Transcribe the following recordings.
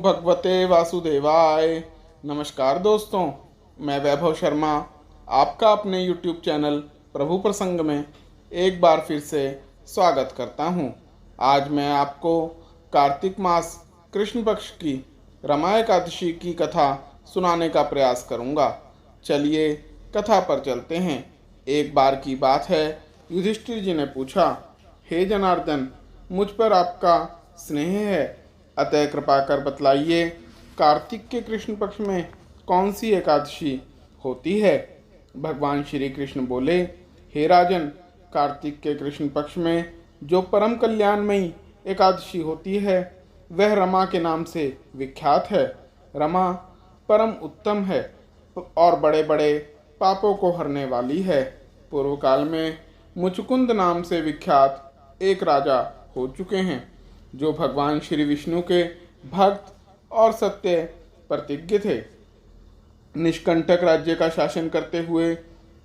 भगवते वासुदेवाय। नमस्कार दोस्तों, मैं वैभव शर्मा आपका अपने YouTube चैनल प्रभु प्रसंग में एक बार फिर से स्वागत करता हूं। आज मैं आपको कार्तिक मास कृष्ण पक्ष की रमा एकादशी की कथा सुनाने का प्रयास करूंगा। चलिए कथा पर चलते हैं। एक बार की बात है, युधिष्ठिर जी ने पूछा, हे जनार्दन, मुझ पर आपका स्नेह है, अतः कृपा कर बतलाइए, कार्तिक के कृष्ण पक्ष में कौन सी एकादशी होती है। भगवान श्री कृष्ण बोले, हे राजन, कार्तिक के कृष्ण पक्ष में जो परम कल्याणमयी एकादशी होती है वह रमा के नाम से विख्यात है। रमा परम उत्तम है और बड़े बड़े पापों को हरने वाली है। पूर्व काल में मुचुकुंद नाम से विख्यात एक राजा हो चुके हैं, जो भगवान श्री विष्णु के भक्त और सत्य प्रतिज्ञ थे। निष्कंटक राज्य का शासन करते हुए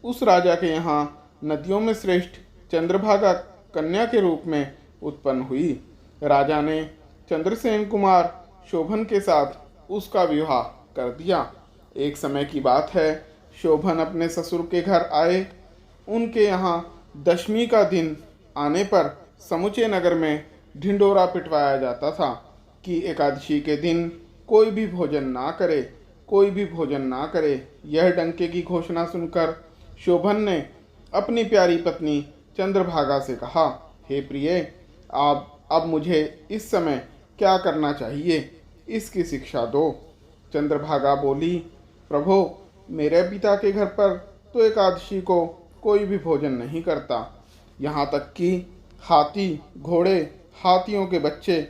उस राजा के यहाँ नदियों में श्रेष्ठ चंद्रभागा कन्या के रूप में उत्पन्न हुई। राजा ने चंद्रसेन कुमार शोभन के साथ उसका विवाह कर दिया। एक समय की बात है, शोभन अपने ससुर के घर आए। उनके यहाँ दशमी का दिन आने पर समूचे नगर में ढिंडोरा पिटवाया जाता था कि एकादशी के दिन कोई भी भोजन ना करे, कोई भी भोजन ना करे। यह डंके की घोषणा सुनकर शोभन ने अपनी प्यारी पत्नी चंद्रभागा से कहा, हे प्रिय, आप अब मुझे इस समय क्या करना चाहिए, इसकी शिक्षा दो। चंद्रभागा बोली, प्रभो, मेरे पिता के घर पर तो एकादशी को कोई भी भोजन नहीं करता। यहाँ तक कि हाथी, घोड़े, हाथियों के बच्चे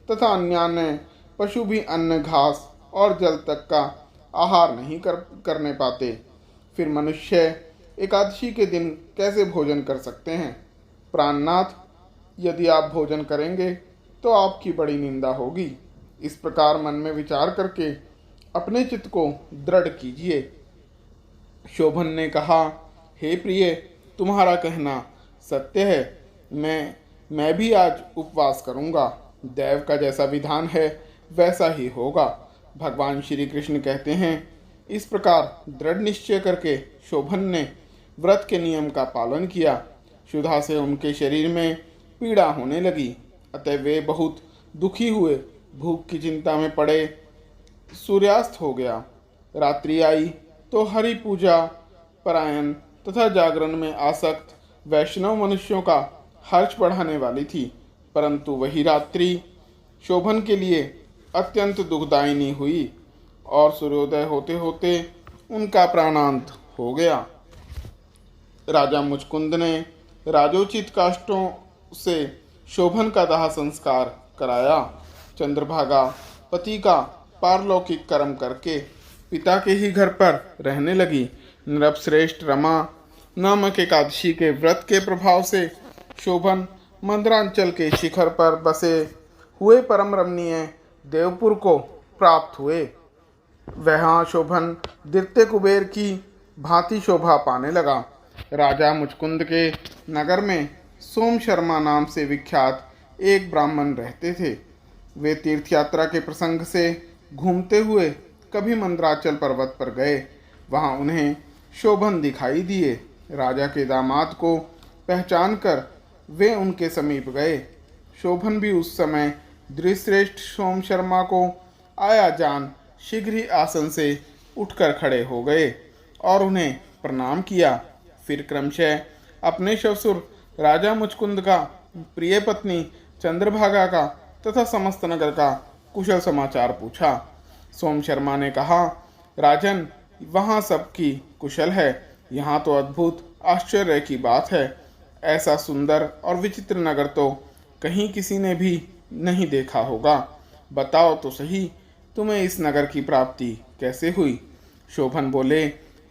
तथा अन्य पशु भी अन्न, घास और जल तक का आहार नहीं करने पाते। फिर मनुष्य एकादशी के दिन कैसे भोजन कर सकते हैं। प्राणनाथ, यदि आप भोजन करेंगे तो आपकी बड़ी निंदा होगी। इस प्रकार मन में विचार करके अपने चित्त को दृढ़ कीजिए। शोभन ने कहा, हे प्रिय, तुम्हारा कहना सत्य है। मैं भी आज उपवास करूंगा। देव का जैसा विधान है वैसा ही होगा। भगवान श्री कृष्ण कहते हैं, इस प्रकार दृढ़ निश्चय करके शोभन ने व्रत के नियम का पालन किया। क्षुधा से उनके शरीर में पीड़ा होने लगी, अतः वे बहुत दुखी हुए। भूख की चिंता में पड़े सूर्यास्त हो गया। रात्रि आई तो हरि पूजा परायण तथा जागरण में आसक्त वैष्णव मनुष्यों का हर्ष बढ़ाने वाली थी, परंतु वही रात्रि शोभन के लिए अत्यंत दुखदायिनी हुई और सूर्योदय होते होते उनका प्राणांत हो गया। राजा मुचकुंद ने राजोचित काष्ठों से शोभन का दाह संस्कार कराया। चंद्रभागा पति का पारलौकिक कर्म करके पिता के ही घर पर रहने लगी। नृपश्रेष्ठ रमा नामक एकादशी के व्रत के प्रभाव से शोभन मंदरांचल के शिखर पर बसे हुए परम रमणीय देवपुर को प्राप्त हुए। वहाँ शोभन दित्य कुबेर की भांति शोभा पाने लगा। राजा मुचकुंद के नगर में सोम शर्मा नाम से विख्यात एक ब्राह्मण रहते थे। वे तीर्थ यात्रा के प्रसंग से घूमते हुए कभी मंदराचल पर्वत पर गए। वहाँ उन्हें शोभन दिखाई दिए। राजा के दामाद को पहचान कर वे उनके समीप गए। शोभन भी उस समय द्रिश्रेष्ठ सोम शर्मा को आया जान शीघ्र ही आसन से उठकर खड़े हो गए और उन्हें प्रणाम किया। फिर क्रमशः अपने ससुर राजा मुचकुंद का, प्रिय पत्नी चंद्रभागा का तथा समस्त नगर का कुशल समाचार पूछा। सोम शर्मा ने कहा, राजन, वहाँ सबकी कुशल है। यहाँ तो अद्भुत आश्चर्य की बात है। ऐसा सुंदर और विचित्र नगर तो कहीं किसी ने भी नहीं देखा होगा। बताओ तो सही, तुम्हें इस नगर की प्राप्ति कैसे हुई। शोभन बोले,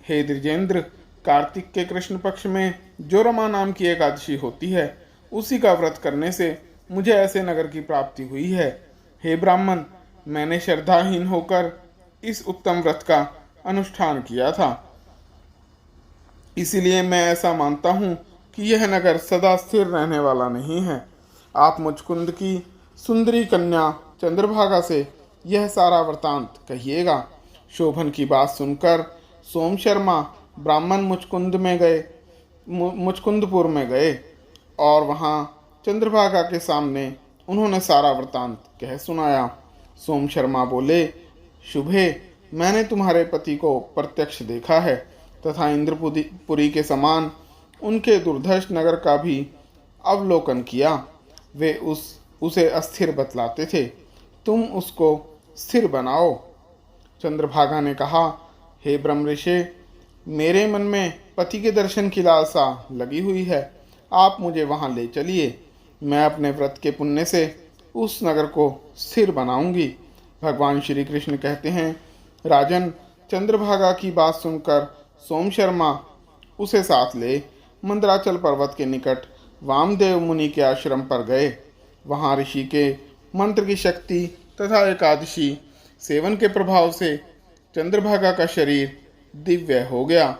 हे द्विजेंद्र, कार्तिक के कृष्ण पक्ष में जो रमा नाम की एकादशी होती है, उसी का व्रत करने से मुझे ऐसे नगर की प्राप्ति हुई है। हे ब्राह्मण, मैंने श्रद्धाहीन होकर इस उत्तम व्रत का अनुष्ठान किया था, इसलिए मैं ऐसा मानता हूँ कि यह नगर सदा स्थिर रहने वाला नहीं है। आप मुचकुंद की सुंदरी कन्या चंद्रभागा से यह सारा वृतांत कहिएगा। शोभन की बात सुनकर सोम शर्मा ब्राह्मण मुचकुंदपुर में गए और वहाँ चंद्रभागा के सामने उन्होंने सारा वृतांत कह सुनाया। सोम शर्मा बोले, शुभे, मैंने तुम्हारे पति को प्रत्यक्ष देखा है तथा इंद्रपुरी के समान उनके दुर्धर्ष नगर का भी अवलोकन किया। वे उसे अस्थिर बतलाते थे, तुम उसको स्थिर बनाओ। चंद्रभागा ने कहा, हे ब्रह्मऋषि, मेरे मन में पति के दर्शन की लालसा लगी हुई है, आप मुझे वहां ले चलिए। मैं अपने व्रत के पुण्य से उस नगर को स्थिर बनाऊंगी। भगवान श्री कृष्ण कहते हैं, राजन, चंद्रभागा की बात सुनकर सोम शर्मा उसे साथ ले मंदराचल पर्वत के निकट वामदेव मुनि के आश्रम पर गए। वहां ऋषि के मंत्र की शक्ति तथा एकादशी सेवन के प्रभाव से चंद्रभागा का शरीर दिव्य हो गया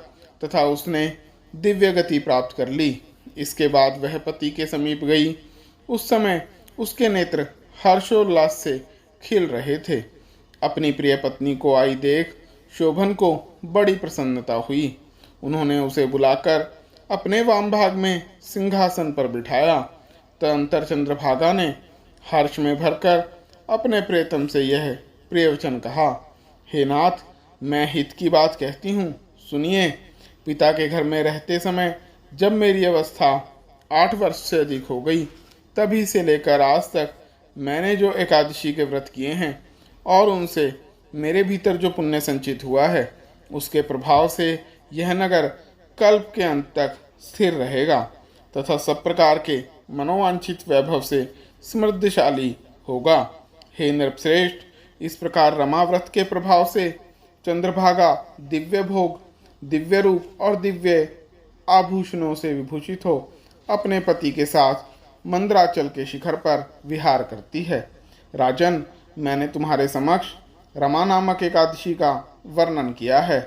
तथा उसने दिव्य गति प्राप्त कर ली। इसके बाद वह पति के समीप गई। उस समय उसके नेत्र हर्षोल्लास से खिल रहे थे। अपनी प्रिय पत्नी को आई देख शोभन को बड़ी प्रसन्नता हुई। उन्होंने उसे बुलाकर अपने वाम भाग में सिंहासन पर बिठाया। तदंतर चंद्रभागा ने हर्ष में भरकर अपने प्रियतम से यह प्रियवचन कहा, हे नाथ, मैं हित की बात कहती हूँ, सुनिए। पिता के घर में रहते समय जब मेरी अवस्था 8 वर्ष से अधिक हो गई, तभी से लेकर आज तक मैंने जो एकादशी के व्रत किए हैं और उनसे मेरे भीतर जो पुण्य संचित हुआ है, उसके प्रभाव से यह नगर कल्प के अंत तक स्थिर रहेगा तथा सब प्रकार के मनोवांछित वैभव से समृद्धशाली होगा। हे नृपश्रेष्ठ, इस प्रकार रमा व्रत के प्रभाव से चंद्रभागा दिव्य भोग, दिव्य रूप और दिव्य आभूषणों से विभूषित हो अपने पति के साथ मंदराचल के शिखर पर विहार करती है। राजन, मैंने तुम्हारे समक्ष रमा नामक एकादशी का वर्णन किया है।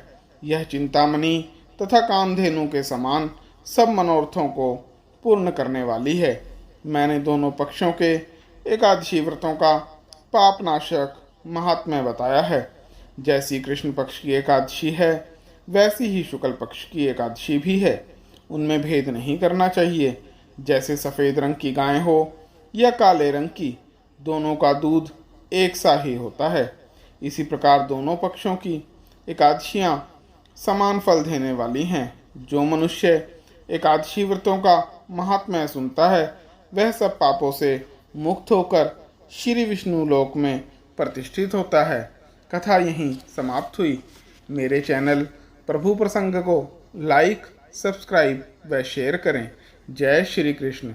यह चिंतामणि तथा कामधेनु के समान सब मनोरथों को पूर्ण करने वाली है। मैंने दोनों पक्षों के एकादशी व्रतों का पापनाशक महात्म्य बताया है। जैसी कृष्ण पक्ष की एकादशी है, वैसी ही शुक्ल पक्ष की एकादशी भी है। उनमें भेद नहीं करना चाहिए। जैसे सफ़ेद रंग की गाय हो या काले रंग की, दोनों का दूध एक सा ही होता है। इसी प्रकार दोनों पक्षों की एकादशियाँ समान फल देने वाली हैं। जो मनुष्य एकादशी व्रतों का महात्म्य सुनता है, वह सब पापों से मुक्त होकर श्री विष्णु लोक में प्रतिष्ठित होता है। कथा यहीं समाप्त हुई। मेरे चैनल प्रभु प्रसंग को लाइक, सब्सक्राइब व शेयर करें। जय श्री कृष्ण।